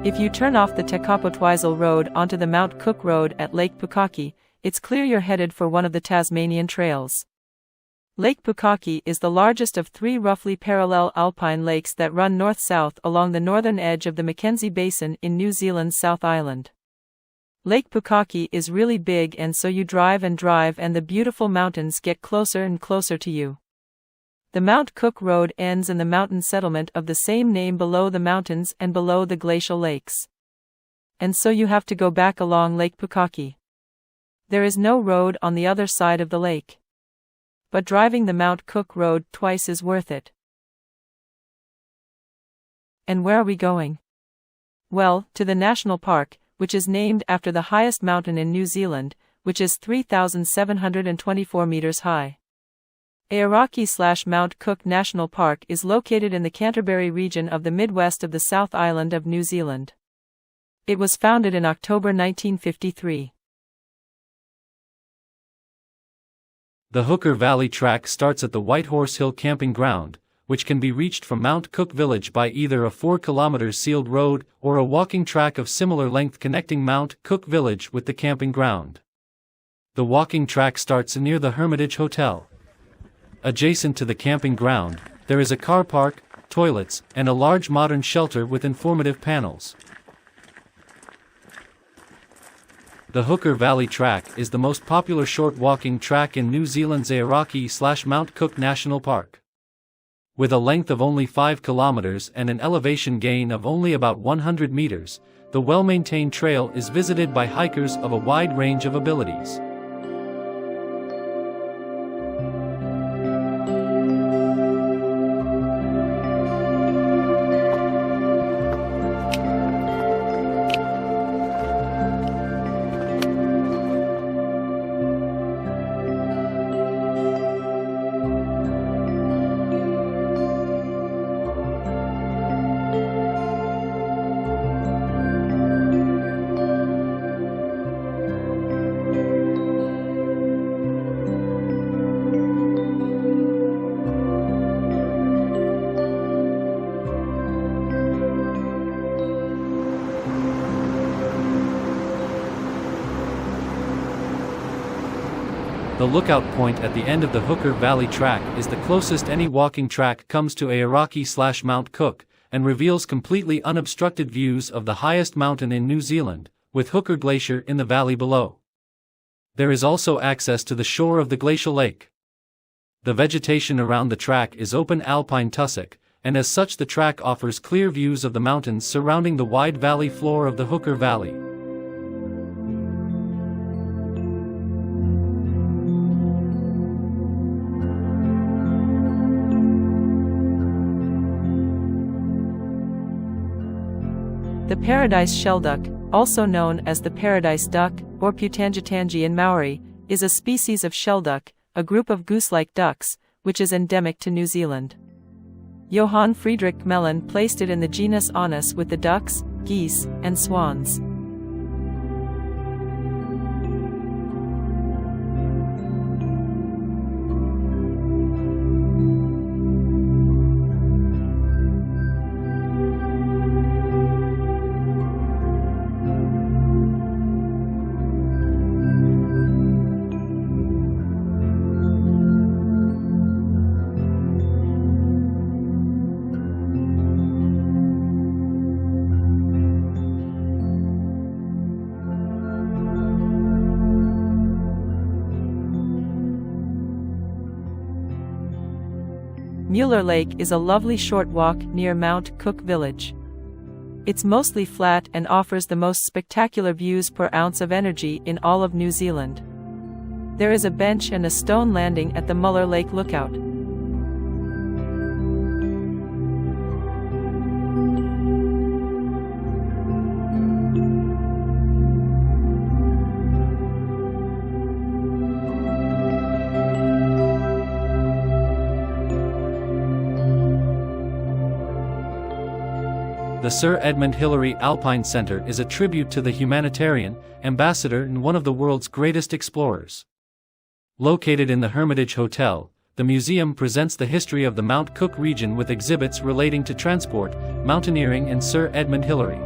If you turn off the Tekapo-Twizel Road onto the Mount Cook Road at Lake Pukaki, it's clear you're headed for one of the Tasmanian trails. Lake Pukaki is the largest of 3 roughly parallel alpine lakes that run north-south along the northern edge of the Mackenzie Basin in New Zealand's South Island. Lake Pukaki is really big, and so you drive and the beautiful mountains get closer and closer to you. The Mount Cook Road ends in the mountain settlement of the same name below the mountains and below the glacial lakes. And so you have to go back along Lake Pukaki. There is no road on the other side of the lake. But driving the Mount Cook Road twice is worth it. And where are we going? Well, to the national park, which is named after the highest mountain in New Zealand, which is 3,724 meters high. Aoraki/Mount Cook National Park is located in the Canterbury region of the Midwest of the South Island of New Zealand. It was founded in October 1953. The Hooker Valley Track starts at the Whitehorse Hill Camping Ground, which can be reached from Mount Cook Village by either a 4 km sealed road or a walking track of similar length connecting Mount Cook Village with the camping ground. The walking track starts near the Hermitage Hotel. Adjacent to the camping ground, there is a car park, toilets, and a large modern shelter with informative panels. The Hooker Valley Track is the most popular short walking track in New Zealand's Aoraki/Mount Cook National Park. With a length of only 5 kilometers and an elevation gain of only about 100 meters, the well-maintained trail is visited by hikers of a wide range of abilities. The lookout point at the end of the Hooker Valley Track is the closest any walking track comes to Aoraki/Mount Cook, and reveals completely unobstructed views of the highest mountain in New Zealand, with Hooker Glacier in the valley below. There is also access to the shore of the glacial lake. The vegetation around the track is open alpine tussock, and as such the track offers clear views of the mountains surrounding the wide valley floor of the Hooker Valley. The Paradise shelduck, also known as the paradise duck, or Putangitangi in Maori, is a species of shelduck, a group of goose-like ducks, which is endemic to New Zealand. Johann Friedrich Mellon placed it in the genus Aunus with the ducks, geese, and swans. Mueller Lake is a lovely short walk near Mount Cook Village. It's mostly flat and offers the most spectacular views per ounce of energy in all of New Zealand. There is a bench and a stone landing at the Mueller Lake Lookout. The Sir Edmund Hillary Alpine Centre is a tribute to the humanitarian, ambassador and one of the world's greatest explorers. Located in the Hermitage Hotel, the museum presents the history of the Mount Cook region with exhibits relating to transport, mountaineering and Sir Edmund Hillary.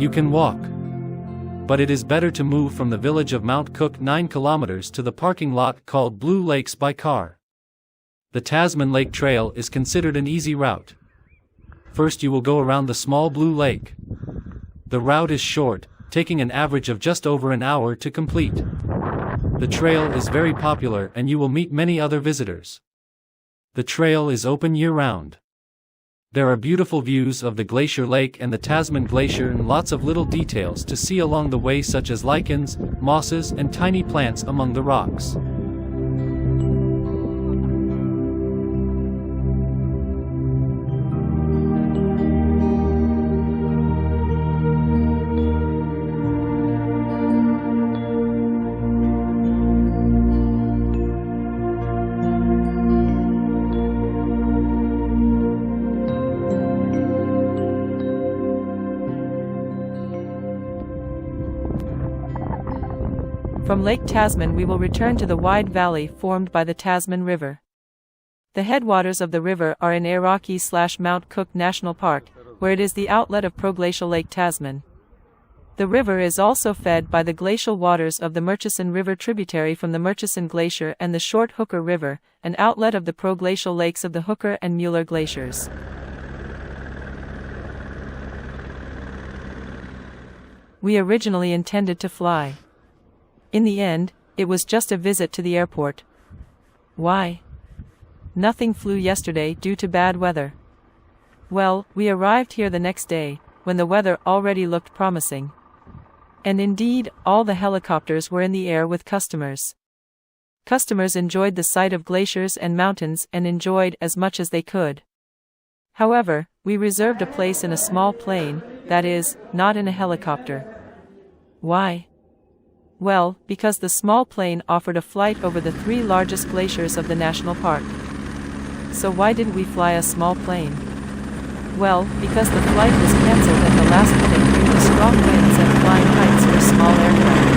You can walk. But it is better to move from the village of Mount Cook 9 kilometers to the parking lot called Blue Lakes by car. The Tasman Lake Trail is considered an easy route. First you will go around the small Blue Lake. The route is short, taking an average of just over an hour to complete. The trail is very popular and you will meet many other visitors. The trail is open year-round. There are beautiful views of the Glacier Lake and the Tasman Glacier and lots of little details to see along the way such as lichens, mosses and tiny plants among the rocks. From Lake Tasman we will return to the wide valley formed by the Tasman River. The headwaters of the river are in Iraqi/Mount Cook National Park, where it is the outlet of proglacial Lake Tasman. The river is also fed by the glacial waters of the Murchison River tributary from the Murchison Glacier and the short Hooker River, an outlet of the proglacial lakes of the Hooker and Mueller glaciers. We originally intended to fly. In the end, it was just a visit to the airport. Why? Nothing flew yesterday due to bad weather. Well, we arrived here the next day, when the weather already looked promising. And indeed, all the helicopters were in the air with customers. Customers enjoyed the sight of glaciers and mountains and enjoyed as much as they could. However, we reserved a place in a small plane, that is, not in a helicopter. Why? Well, because the small plane offered a flight over the 3 largest glaciers of the national park. So why didn't we fly a small plane? Well, because the flight was cancelled at the last minute due to strong winds and flying heights for small aircraft.